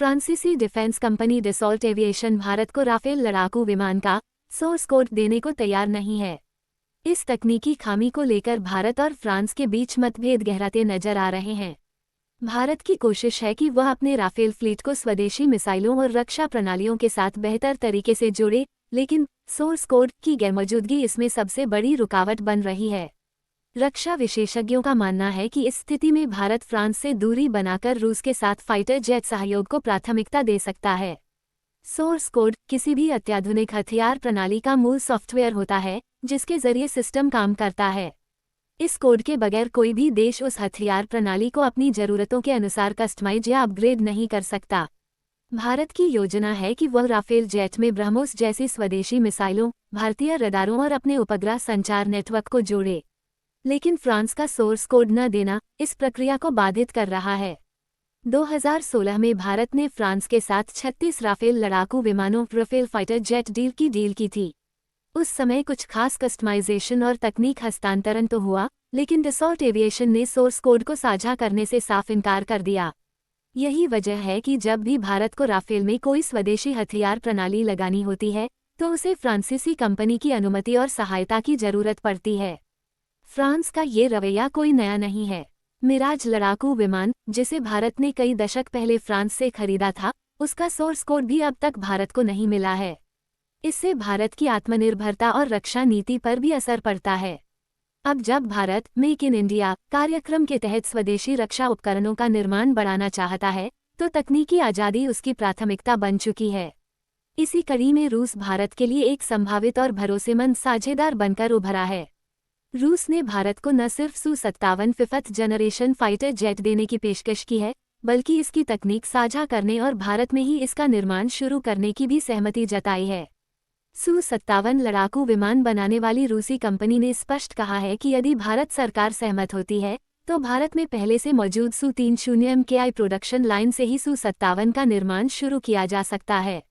फ्रांसीसी defence company Dassault aviation Bharat को Rafale लड़ाकू विमान का सोर्स कोड देने को तैयार नहीं है। इस तकनीकी खामी को लेकर भारत और फ्रांस के बीच मतभेद गहराते नजर आ रहे हैं। भारत की कोशिश है कि वह अपने राफेल फ्लीट को स्वदेशी मिसाइलों और रक्षा प्रणालियों के साथ बेहतर तरीके से जोड़े, लेकिन सोर्स कोड की गैरमौजूदगी इसमें सबसे बड़ी रुकावट बन रही है। रक्षा विशेषज्ञों का मानना है कि इस स्थिति में भारत फ्रांस से दूरी बनाकर रूस के साथ फाइटर जेट सहयोग को प्राथमिकता दे सकता है। सोर्स कोड किसी भी अत्याधुनिक हथियार प्रणाली का मूल सॉफ्टवेयर होता है जिसके जरिए सिस्टम काम करता है। इस कोड के बगैर कोई भी देश उस हथियार प्रणाली को अपनी जरूरतों के अनुसार कस्टमाइज या अपग्रेड नहीं कर सकता। भारत की योजना है कि वह राफेल जेट में ब्रह्मोस जैसी स्वदेशी मिसाइलों, भारतीय रडारों और अपने उपग्रह संचार नेटवर्क को जोड़े, लेकिन फ्रांस का सोर्स कोड न देना इस प्रक्रिया को बाधित कर रहा है। 2016 में भारत ने फ्रांस के साथ 36 राफेल लड़ाकू विमानों राफेल फाइटर जेट डील की थी। उस समय कुछ खास कस्टमाइजेशन और तकनीक हस्तांतरण तो हुआ, लेकिन डसॉल्ट एविएशन ने सोर्स कोड को साझा करने से साफ इनकार कर दिया। यही वजह है कि जब भी भारत को राफेल में कोई स्वदेशी हथियार प्रणाली लगानी होती है तो उसे फ्रांसीसी कंपनी की अनुमति और सहायता की जरूरत पड़ती है। फ्रांस का ये रवैया कोई नया नहीं है। मिराज लड़ाकू विमान, जिसे भारत ने कई दशक पहले फ्रांस से खरीदा था, उसका सोर्स कोड भी अब तक भारत को नहीं मिला है। इससे भारत की आत्मनिर्भरता और रक्षा नीति पर भी असर पड़ता है। अब जब भारत मेक इन इंडिया कार्यक्रम के तहत स्वदेशी रक्षा उपकरणों का निर्माण बढ़ाना चाहता है तो तकनीकी आज़ादी उसकी प्राथमिकता बन चुकी है। इसी कड़ी में रूस भारत के लिए एक संभावित और भरोसेमंद साझेदार बनकर उभरा है। रूस ने भारत को न सिर्फ Su-57 5th generation fighter jet देने की पेशकश की है, बल्कि इसकी तकनीक साझा करने और भारत में ही इसका निर्माण शुरू करने की भी सहमति जताई है। Su-57 लड़ाकू विमान बनाने वाली रूसी कंपनी ने स्पष्ट कहा है कि यदि भारत सरकार सहमत होती है तो भारत में पहले से मौजूद Su-30 MKI प्रोडक्शन लाइन से ही Su-57 का निर्माण शुरू किया जा सकता है।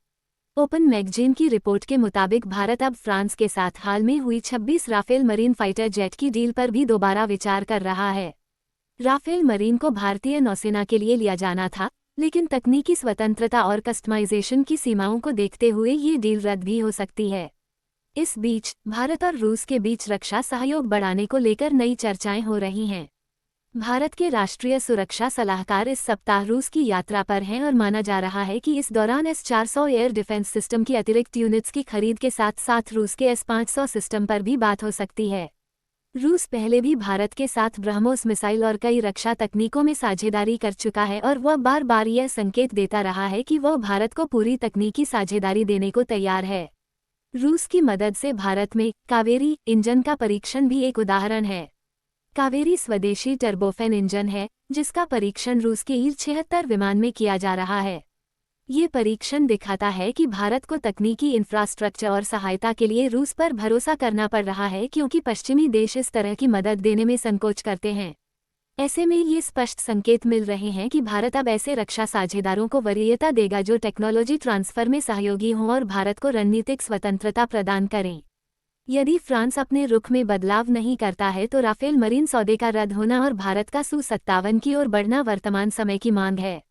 ओपन मैगजीन की रिपोर्ट के मुताबिक भारत अब फ्रांस के साथ हाल में हुई 26 राफेल मरीन फाइटर जेट की डील पर भी दोबारा विचार कर रहा है। राफेल मरीन को भारतीय नौसेना के लिए लिया जाना था, लेकिन तकनीकी स्वतंत्रता और कस्टमाइजेशन की सीमाओं को देखते हुए ये डील रद्द भी हो सकती है। इस बीच भारत और रूस के बीच रक्षा सहयोग बढ़ाने को लेकर नई चर्चाएं हो रही हैं। भारत के राष्ट्रीय सुरक्षा सलाहकार इस सप्ताह रूस की यात्रा पर हैं और माना जा रहा है कि इस दौरान S-400 एयर डिफेंस सिस्टम की अतिरिक्त यूनिट्स की खरीद के साथ साथ रूस के S-500 सिस्टम पर भी बात हो सकती है। रूस पहले भी भारत के साथ ब्रह्मोस मिसाइल और कई रक्षा तकनीकों में साझेदारी कर चुका है और वह बार बार यह संकेत देता रहा है कि वह भारत को पूरी तकनीकी साझेदारी देने को तैयार है। रूस की मदद से भारत में कावेरी इंजन का परीक्षण भी एक उदाहरण है। कावेरी स्वदेशी टर्बोफैन इंजन है जिसका परीक्षण रूस के Il-76 विमान में किया जा रहा है। ये परीक्षण दिखाता है कि भारत को तकनीकी इंफ्रास्ट्रक्चर और सहायता के लिए रूस पर भरोसा करना पड़ रहा है, क्योंकि पश्चिमी देश इस तरह की मदद देने में संकोच करते हैं। ऐसे में ये स्पष्ट संकेत मिल रहे हैं कि भारत अब ऐसे रक्षा साझेदारों को वरीयता देगा जो टेक्नोलॉजी ट्रांसफर में सहयोगी हों और भारत को रणनीतिक स्वतंत्रता प्रदान करें। यदि फ्रांस अपने रुख में बदलाव नहीं करता है तो राफेल मरीन सौदे का रद्द होना और भारत का Su-57 की ओर बढ़ना वर्तमान समय की मांग है।